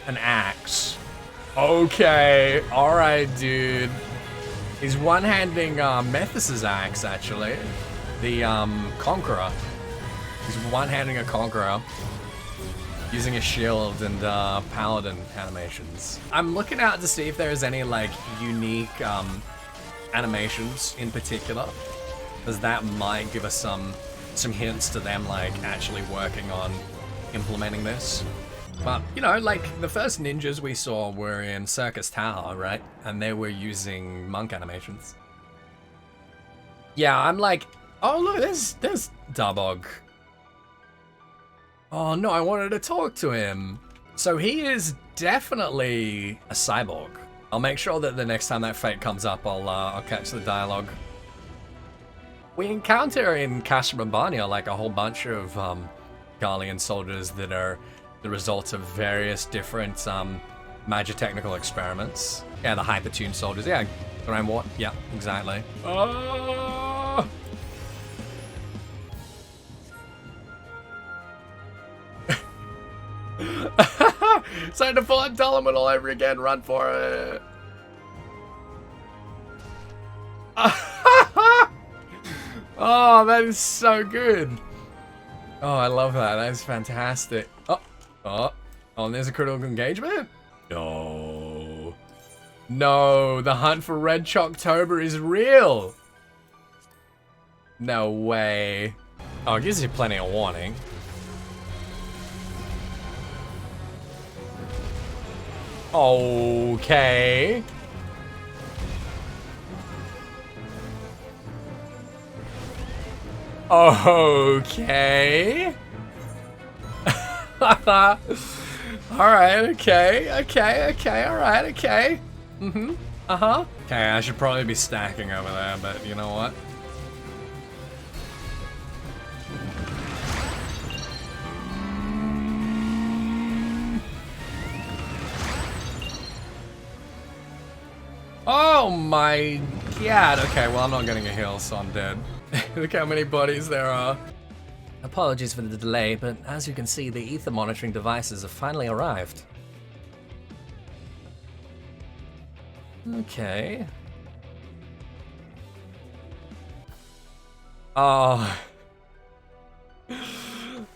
S1: an axe. Okay, alright, dude. He's one-handing Methys's axe, actually. The Conqueror. He's one-handing a Conqueror. Using a shield and paladin animations. I'm looking out to see if there's any, like, unique animations in particular. Because that might give us some hints to them, like, actually working on implementing this. But, you know, like, the first ninjas we saw were in Circus Tower, right? And they were using monk animations. Yeah, I'm like, oh, look, there's Darbog. Oh, no, I wanted to talk to him. So he is definitely a cyborg. I'll make sure that the next time that fate comes up, I'll catch the dialogue. We encounter in Casablanca, like, a whole bunch of Garlean soldiers that are the result of various different magitechnical experiments. Yeah, the hypertuned soldiers. Yeah, around what? Yeah, exactly. Oh! It's time to pull out Dolomite all over again. Run for it. Oh, that is so good. Oh, I love that. That is fantastic. Oh, and there's a critical engagement? No. No, the hunt for Red Chocktober is real. No way. Oh, it gives you plenty of warning. Okay. Okay. Alright, okay, alright, okay. Mm-hmm. Uh-huh. Okay, I should probably be stacking over there, but you know what? Oh my god. Okay, well, I'm not getting a heal, so I'm dead. Look how many bodies there are. Apologies for the delay, but as you can see, the ether monitoring devices have finally arrived. Okay. Oh.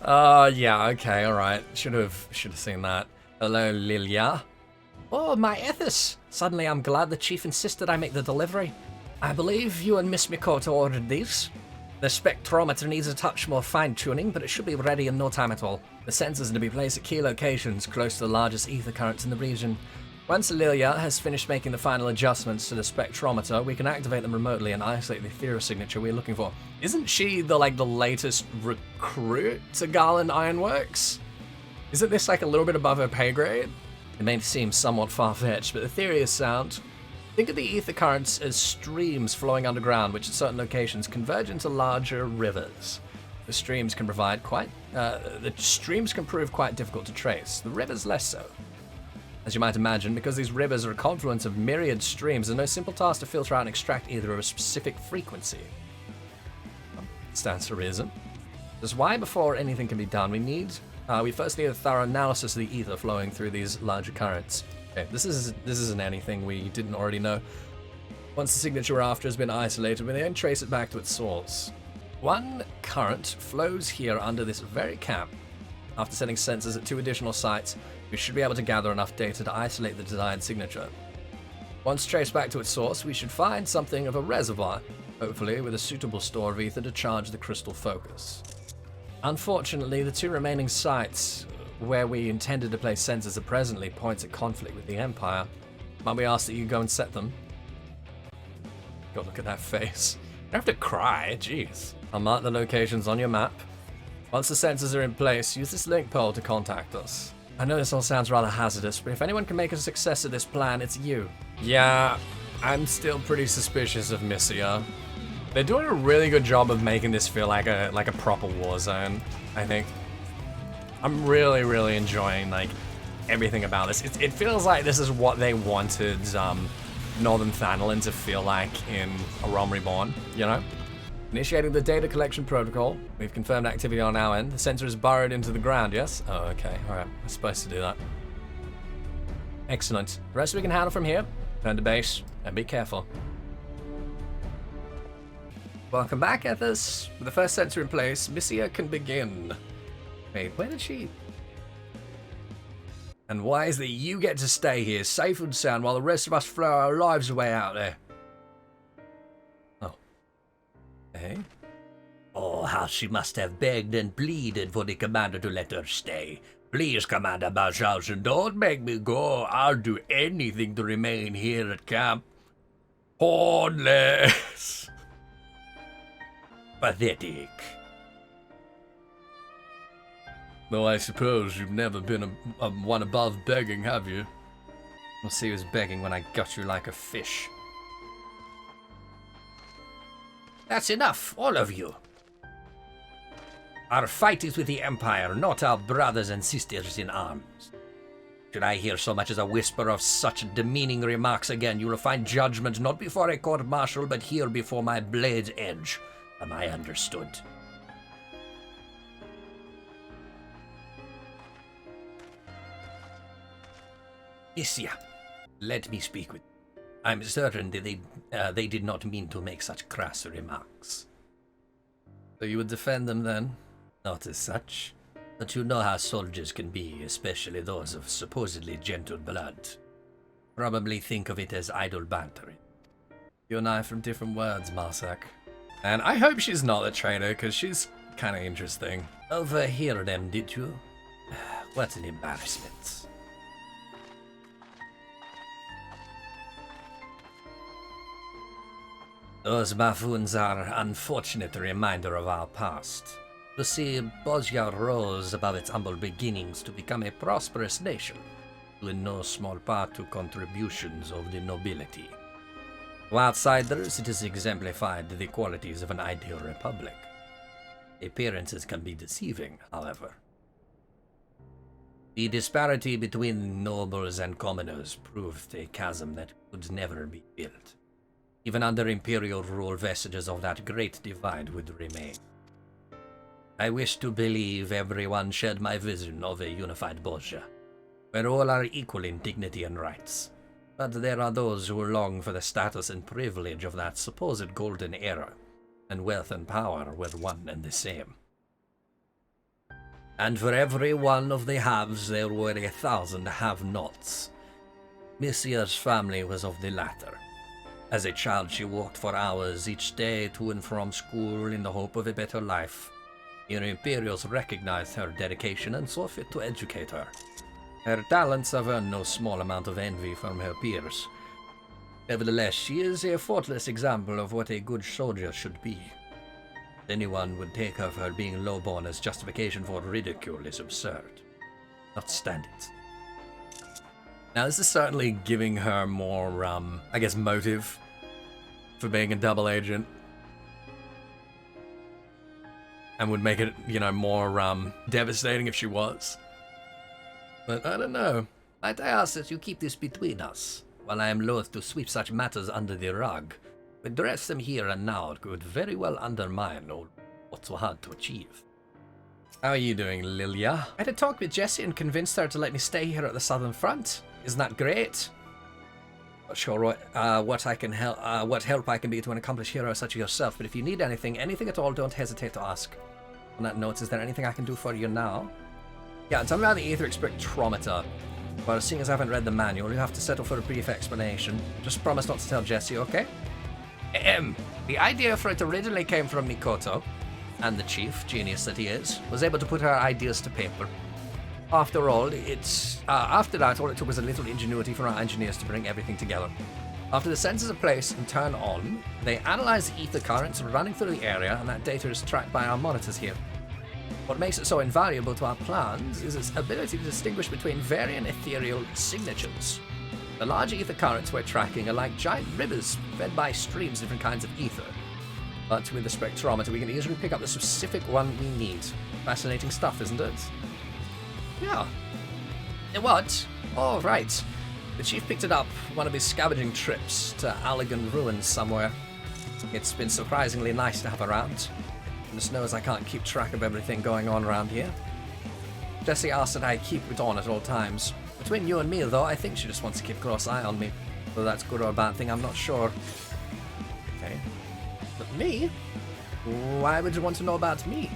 S1: Yeah, okay, alright. Should have seen that. Hello, Lilia. Oh, my Ethys! Suddenly I'm glad the chief insisted I make the delivery. I believe you and Miss Mikoto ordered these. The spectrometer needs a touch more fine-tuning, but it should be ready in no time at all. The sensors are to be placed at key locations close to the largest ether currents in the region. Once Lilia has finished making the final adjustments to the spectrometer, we can activate them remotely and isolate the Etheric signature we're looking for. Isn't she the latest recruit to Garland Ironworks? Isn't this like a little bit above her pay grade? It may seem somewhat far-fetched, but the theory is sound. Think of the ether currents as streams flowing underground, which at certain locations converge into larger rivers. The streams can prove quite difficult to trace. The rivers less so. As you might imagine, because these rivers are a confluence of myriad streams, there's no simple task to filter out and extract either of a specific frequency. Stands to reason. That's why before anything can be done, we first need a thorough analysis of the ether flowing through these larger currents. Okay, this isn't anything we didn't already know. Once the signature we're after has been isolated, we then trace it back to its source. One current flows here under this very camp. After setting sensors at 2 additional sites, we should be able to gather enough data to isolate the desired signature. Once traced back to its source, we should find something of a reservoir, hopefully with a suitable store of ether to charge the crystal focus. Unfortunately, the 2 remaining sites where we intended to place sensors are presently points at conflict with the Empire. Might we ask that you go and set them? God, look at that face. You don't have to cry, jeez. I'll mark the locations on your map. Once the sensors are in place, use this link pole to contact us. I know this all sounds rather hazardous, but if anyone can make a success of this plan, it's you. Yeah, I'm still pretty suspicious of Missia. They're doing a really good job of making this feel like a proper war zone, I think. I'm really, really enjoying everything about this. It feels like this is what they wanted Northern Thanalan to feel like in A Realm Reborn, you know? Initiating the data collection protocol. We've confirmed activity on our end. The sensor is burrowed into the ground, yes? Oh, okay. Alright. We're supposed to do that. Excellent. The rest we can handle from here. Turn to base, and be careful. Welcome back, Ethys. With the first sensor in place, Missia can begin. Wait, where did she... And why is it you get to stay here, safe and sound, while the rest of us throw our lives away out there? Oh. Hey? Oh, how she must have begged and pleaded for the commander to let her stay. Please, Commander Bozja, don't make me go. I'll do anything to remain here at camp. Hornless. Pathetic. Though I suppose you've never been one above begging, have you? We'll see who's begging when I gut you like a fish. That's enough, all of you. Our fight is with the Empire, not our brothers and sisters in arms. Should I hear so much as a whisper of such demeaning remarks again, you will find judgment not before a court-martial, but here before my blade's edge. Am I understood? Missia, let me speak with you. I'm certain that they did not mean to make such crass remarks. So you would defend them then? Not as such, but you know how soldiers can be, especially those of supposedly gentle blood. Probably think of it as idle bantering. You and I from different words, Marsak. And I hope she's not a traitor, because she's kind of interesting. Overhear them, did you? What an embarrassment. Those buffoons are an unfortunate reminder of our past. You see, Bozja rose above its humble beginnings to become a prosperous nation, due in no small part to contributions of the nobility. To outsiders, it has exemplified the qualities of an ideal republic. Appearances can be deceiving, however. The disparity between nobles and commoners proved a chasm that could never be built. Even under imperial rule, vestiges of that great divide would remain. I wish to believe everyone shared my vision of a unified Bozja, where all are equal in dignity and rights. But there are those who long for the status and privilege of that supposed golden era, and wealth and power were one and the same. And for every one of the haves there were 1,000 have-nots. Messia's family was of the latter. As a child she walked for hours each day to and from school in the hope of a better life. Her Imperials recognized her dedication and saw fit to educate her. Her talents have earned no small amount of envy from her peers. Nevertheless, she is a faultless example of what a good soldier should be. Anyone would take her for being lowborn as justification for ridicule is absurd. Not stand it. Now, this is certainly giving her more, I guess, motive for being a double agent. And would make it, more, devastating if she was. But I don't know. Might I ask that you keep this between us? While I am loath to sweep such matters under the rug, to address them here and now could very well undermine what's so hard to achieve. How are you doing, Lilia? I had a talk with Jessie and convinced her to let me stay here at the Southern Front. Isn't that great? Not sure what help I can be to an accomplished hero such as yourself, but if you need anything at all, don't hesitate to ask. On that note, is there anything I can do for you now? Yeah, tell me about the Etheric Spectrometer. Well, seeing as I haven't read the manual, you have to settle for a brief explanation. Just promise not to tell Jessie, okay? The idea for it originally came from Mikoto, and the chief, genius that he is, was able to put her ideas to paper. After all, after that, all it took was a little ingenuity for our engineers to bring everything together. After the sensors are placed and turned on, they analyze the ether currents running through the area, and that data is tracked by our monitors here. What makes it so invaluable to our plans is its ability to distinguish between varying ethereal signatures. The large ether currents we're tracking are like giant rivers fed by streams of different kinds of ether. But with the spectrometer, we can easily pick up the specific one we need. Fascinating stuff, isn't it? Yeah. What? Oh, right. The chief picked it up one of his scavenging trips to Allegan Ruins somewhere. It's been surprisingly nice to have around. Goodness knows I can't keep track of everything going on around here. Jessie asked that I keep it on at all times. Between you and me, though, I think she just wants to keep a close eye on me. Whether that's good or a bad thing, I'm not sure. Okay. But me? Why would you want to know about me?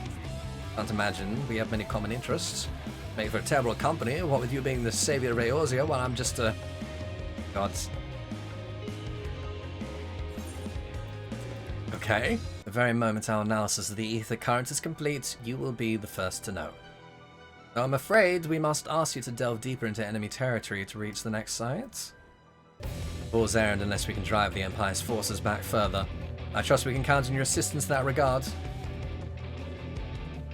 S1: Can't imagine we have many common interests. Make for a terrible company, what with you being the savior of Eorzea, while I'm just a... God. Okay. The very moment our analysis of the ether current is complete, you will be the first to know. Though I'm afraid we must ask you to delve deeper into enemy territory to reach the next site. Fool's errand unless we can drive the Empire's forces back further. I trust we can count on your assistance in that regard.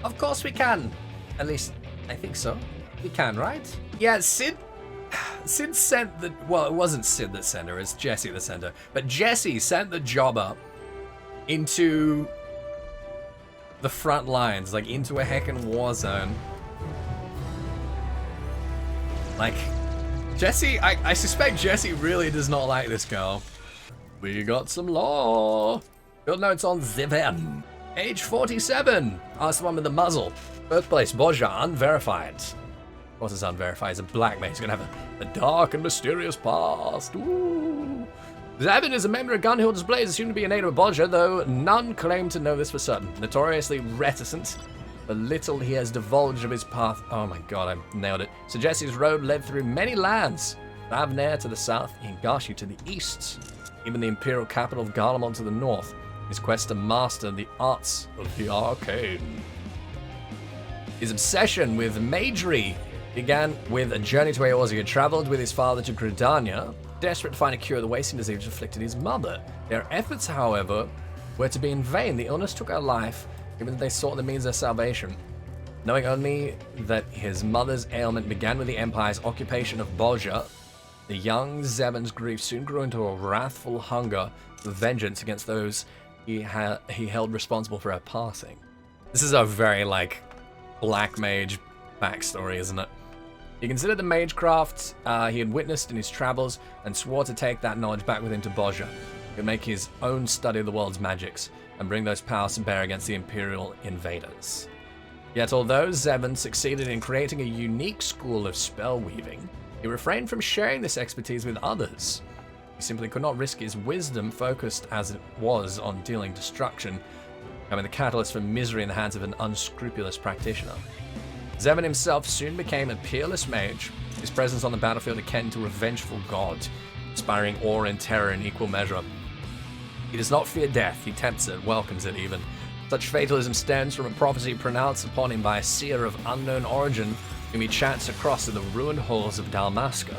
S1: Of course we can! At least, I think so. We can, right? Yeah, Sid sent the... Well, it wasn't Sid that sent her, it's Jessie that sent her. But Jessie sent the job up into the front lines, like into a heckin' war zone. Like, Jessie, I suspect Jessie really does not like this girl. We got some law. Field notes on Ziven. Age 47. Ask the one with the muzzle. Birthplace, Bozja, unverified. Of course it's unverified. He's a black mage. He's gonna have a dark and mysterious past. Ooh. Zavin is a member of Gunhild's Blaze, assumed to be a native of Bozja, though none claim to know this for certain. Notoriously reticent. The little he has divulged of his path. Oh my god, I nailed it. So Jessie's road led through many lands. Ravnair to the south, Ingashi to the east. Even the imperial capital of Garlemald to the north. His quest to master the arts of the arcane. His obsession with magery began with a journey to Eorzea. He traveled with his father to Gridania, desperate to find a cure of the wasting disease which afflicted his mother. Their efforts, however, were to be in vain. The illness took her life, even though they sought the means of salvation. Knowing only that his mother's ailment began with the Empire's occupation of Bozja, the young Zevon's grief soon grew into a wrathful hunger for vengeance against those he held responsible for her passing. This is a very, like, black mage backstory, isn't it? He considered the magecraft he had witnessed in his travels and swore to take that knowledge back with him to Bozja. He would make his own study of the world's magics and bring those powers to bear against the Imperial invaders. Yet although Zevon succeeded in creating a unique school of spell weaving, he refrained from sharing this expertise with others. He simply could not risk his wisdom, focused as it was on dealing destruction, becoming the catalyst for misery in the hands of an unscrupulous practitioner. Zevon himself soon became a peerless mage, his presence on the battlefield akin to a vengeful god, inspiring awe and terror in equal measure. He does not fear death, he tempts it, welcomes it even. Such fatalism stems from a prophecy pronounced upon him by a seer of unknown origin whom he chanced across in the ruined halls of Dalmasca.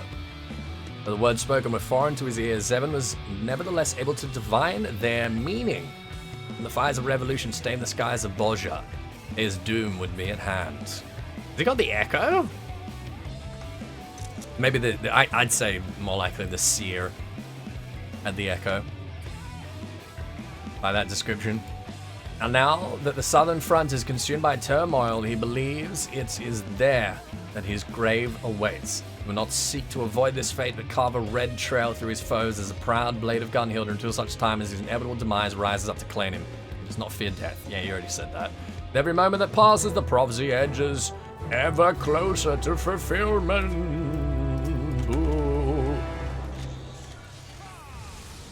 S1: Though the words spoken were foreign to his ears, Zevon was nevertheless able to divine their meaning. When the fires of revolution stained the skies of Bozja, his doom would be at hand. Has he got the Echo? Maybe I'd say more likely the seer had the Echo. By that description. And now that the southern front is consumed by turmoil, he believes it is there that his grave awaits. He will not seek to avoid this fate, but carve a red trail through his foes as a proud blade of Gunhilda until such time as his inevitable demise rises up to claim him. He does not fear death. Yeah, you already said that. With every moment that passes, the prophecy edges ever closer to fulfillment. Ooh.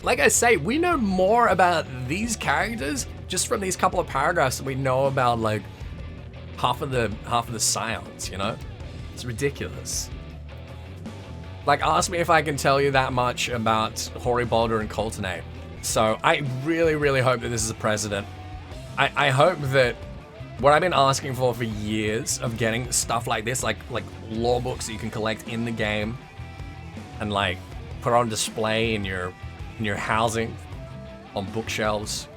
S1: Like I say, we know more about these characters just from these couple of paragraphs that we know about, like, half of the scions, you know? It's ridiculous. Like, ask me if I can tell you that much about Hoary Boulder and Coltonate. So I really, really hope that this is a precedent. I hope that what I've been asking for years of getting stuff like this, like lore books that you can collect in the game and like put on display in your housing on bookshelves,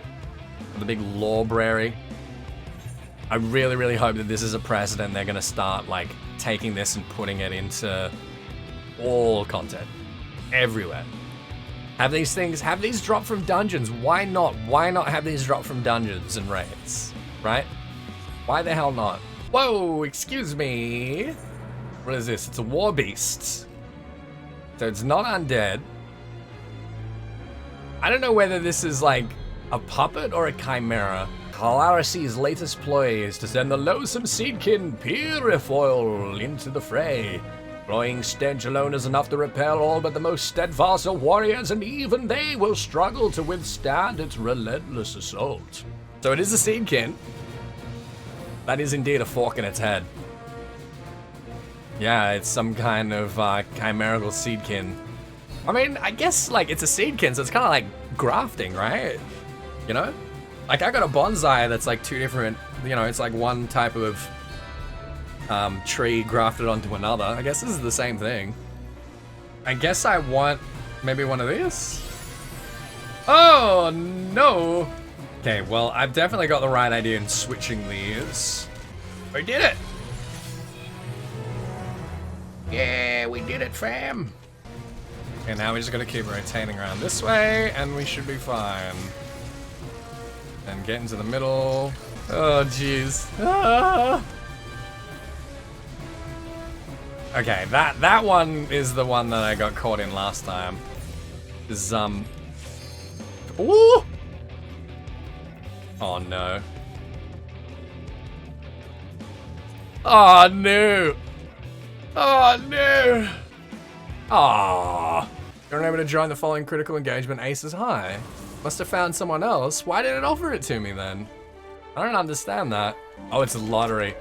S1: the big library. I really, really hope that this is a precedent. They're gonna start like taking this and putting it into all content, everywhere. Have these drop from dungeons? Why not? Why not have these drop from dungeons and raids, right? Why the hell not? Whoa, excuse me. What is this? It's a war beast. So it's not undead. I don't know whether this is like a puppet or a chimera. Calarcy's latest ploy is to send the loathsome seedkin Purifoil into the fray. Glowing stench alone is enough to repel all but the most steadfast of warriors, and even they will struggle to withstand its relentless assault. So it is a seedkin. That is indeed a fork in its head. Yeah, it's some kind of chimerical seedkin. I mean, I guess like it's a seedkin, so it's kind of like grafting, right? You know? Like I got a bonsai that's like two different, you know, it's like one type of tree grafted onto another. I guess this is the same thing. I guess I want maybe one of these. Oh no. Okay, well I've definitely got the right idea in switching these. We did it. Yeah, we did it, fam. And now we're just gonna keep rotating around this way and we should be fine. And get into the middle. Oh jeez. Ah. Okay, that one is the one that I got caught in last time. Is ooh! Oh no. Oh no! Oh no! Ah! You're unable to join the following critical engagement. Aces high. Must have found someone else. Why did it offer it to me then? I don't understand that. Oh, it's a lottery.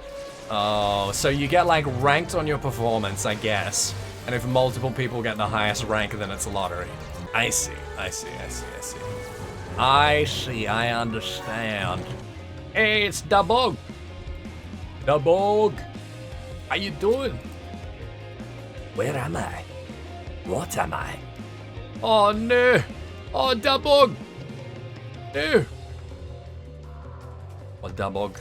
S1: Oh, so you get like ranked on your performance, I guess. And if multiple people get the highest rank, then it's a lottery. I see, I see, I see, I see. I see, I understand. Hey, it's Da Bog. Da Bog. How you doing? Where am I? What am I? Oh no! Oh, Dabog! No! Oh, Dabog.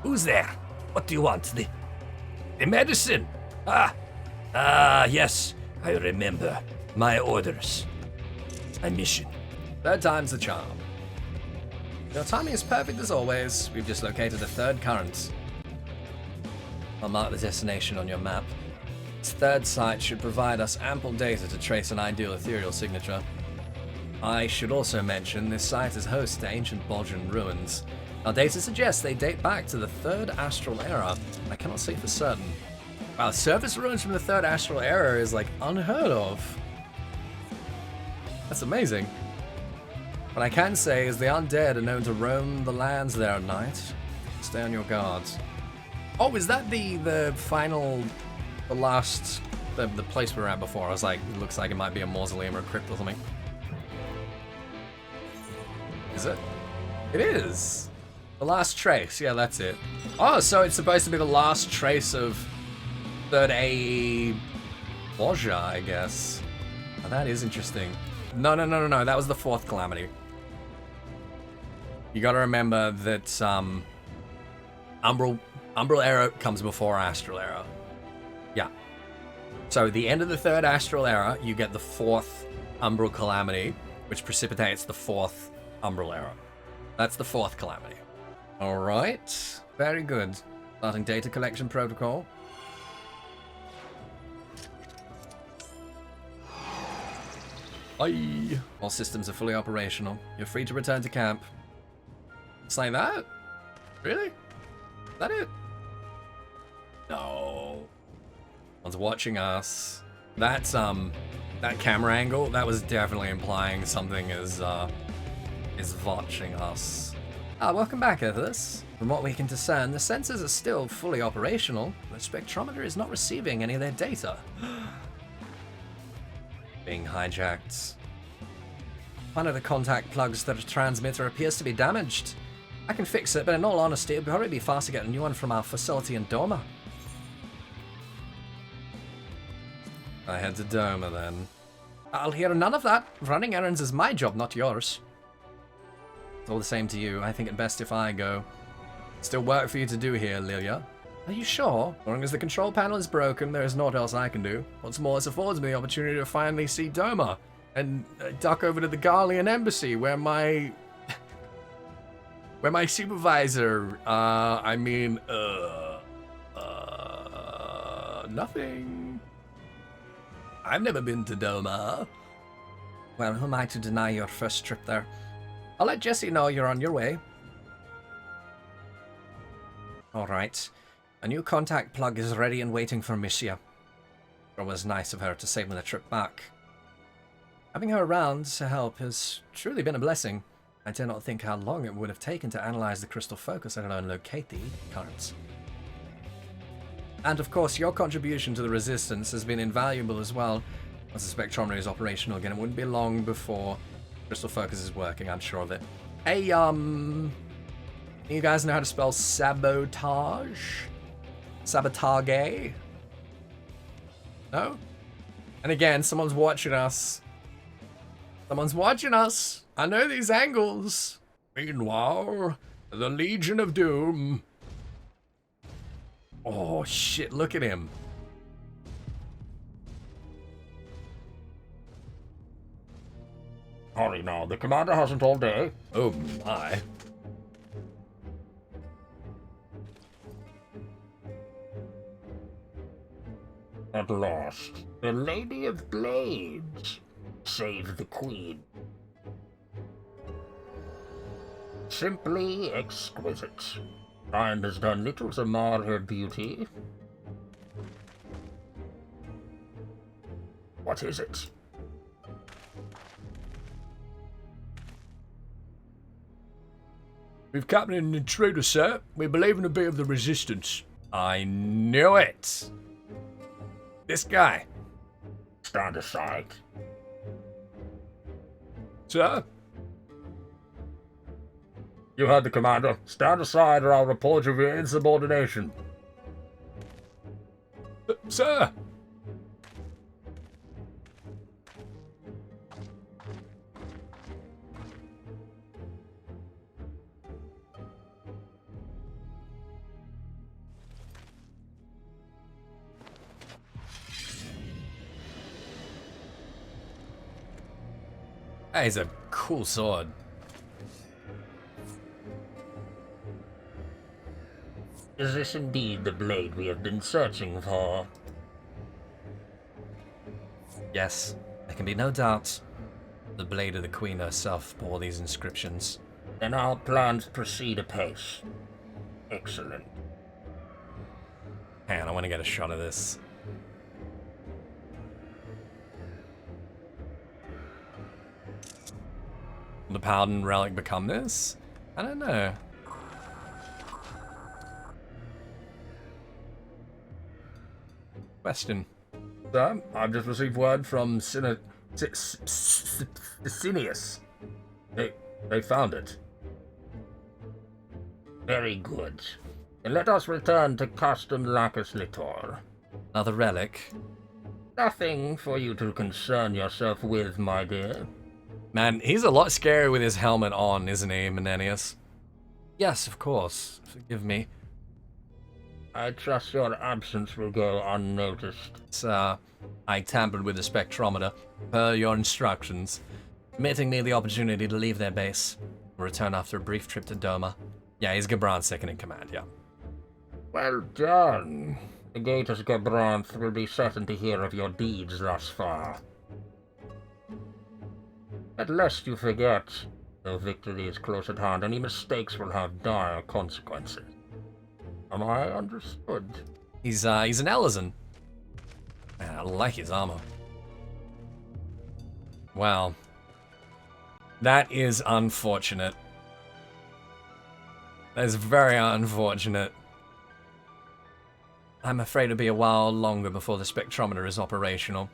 S1: Who's there? What do you want? The medicine? Yes, I remember. My orders. My mission. Third time's the charm. Your timing is perfect as always. We've just located a third current. I'll mark the destination on your map. This third site should provide us ample data to trace an ideal ethereal signature. I should also mention this site is host to ancient Bozjan ruins. Our data suggests they date back to the third astral era. I cannot say for certain. Wow, surface ruins from the third astral era is like unheard of. That's amazing. What I can say is the undead are known to roam the lands there at night. Stay on your guards. Oh, is that the final, the last, the place we were at before? I was like, it looks like it might be a mausoleum or a crypt or something. Is it? It is. The last trace. Yeah, that's it. Oh, so it's supposed to be the last trace of third A Bozja, I guess. Oh, that is interesting. No. That was the fourth calamity. You gotta remember that Umbral era comes before Astral era. Yeah. So the end of the third Astral era, you get the fourth Umbral calamity, which precipitates the fourth Umbral era. That's the fourth calamity. Alright. Very good. Starting data collection protocol. Aye. All systems are fully operational. You're free to return to camp. It's like that? Really? Is that it? No. One's watching us. That's that camera angle, that was definitely implying something is watching us. Welcome back, Ethys. From what we can discern, the sensors are still fully operational. The spectrometer is not receiving any of their data. Being hijacked. One of the contact plugs to the transmitter appears to be damaged. I can fix it, but in all honesty, it would probably be faster to get a new one from our facility in Doma. I head to Doma then. I'll hear none of that. Running errands is my job, not yours. It's all the same to you. I think it best if I go. Still work for you to do here, Lilia. Are you sure? As long as the control panel is broken, there is naught else I can do. What's more, this affords me the opportunity to finally see Doma and duck over to the Garlean embassy where my supervisor, nothing. I've never been to Doma. Well, who am I to deny your first trip there? I'll let Jessie know you're on your way. Alright. A new contact plug is ready and waiting for Missia. It was nice of her to save me the trip back. Having her around to help has truly been a blessing. I dare not think how long it would have taken to analyze the crystal focus, let alone locate the currents. And of course, your contribution to the Resistance has been invaluable as well. Once the spectrometer is operational again, it wouldn't be long before crystal focus is working, I'm sure of it. Hey, you guys know how to spell sabotage? Sabotage? No? And again, someone's watching us. Someone's watching us. I know these angles. Meanwhile, the Legion of Doom. Oh shit, look at him.
S2: Hurry now, the commander hasn't all day.
S1: Oh my.
S2: At last, the Lady of Blades. Save the Queen. Simply exquisite. Time has done little to mar her beauty. What is it?
S1: We've captured an intruder, sir. We believe in a bit of the Resistance. I knew it. This guy.
S2: Stand aside.
S1: Sir?
S2: You heard the commander. Stand aside or I'll report you for insubordination.
S1: Sir? That is a cool sword.
S2: Is this indeed the blade we have been searching for?
S1: Yes, there can be no doubt. The blade of the queen herself bore these inscriptions.
S2: Then our plans proceed apace. Excellent.
S1: Hang on, I want to get a shot of this. Will the Paladin relic become this? I don't know. Question. Sir, I've just received word from Sinius. They found it.
S2: Very good. And let us return to Custom Lacus Litor.
S1: Another relic.
S2: Nothing for you to concern yourself with, my dear.
S1: Man, he's a lot scarier with his helmet on, isn't he, Menenius? Yes, of course. Forgive me.
S2: I trust your absence will go unnoticed.
S1: Sir, I tampered with the spectrometer, per your instructions, permitting me the opportunity to leave their base and return after a brief trip to Doma. Yeah, he's Gabran's second in command, yeah.
S2: Well done. The Gatus Gabranth will be certain to hear of your deeds thus far. But lest you forget, though victory is close at hand, any mistakes will have dire consequences. Am I understood?
S1: He's an Elizon. Man, I like his armor. Wow. That is unfortunate. That is very unfortunate. I'm afraid it'll be a while longer before the spectrometer is operational.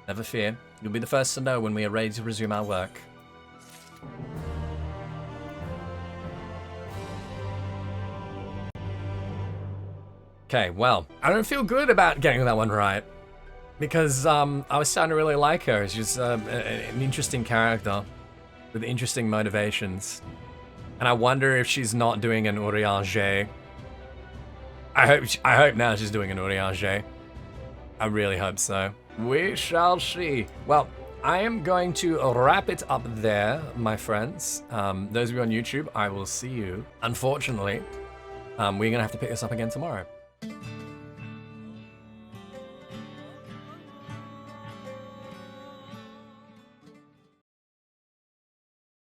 S1: Never fear, you'll be the first to know when we are ready to resume our work. Okay, well, I don't feel good about getting that one right. Because I was starting to really like her. She's an interesting character with interesting motivations. And I wonder if she's not doing an Urianger. I hope now she's doing an Urianger. I really hope so. We shall see. Well, I am going to wrap it up there, my friends. Those of you on YouTube, I will see you. Unfortunately, we're going to have to pick this up again tomorrow.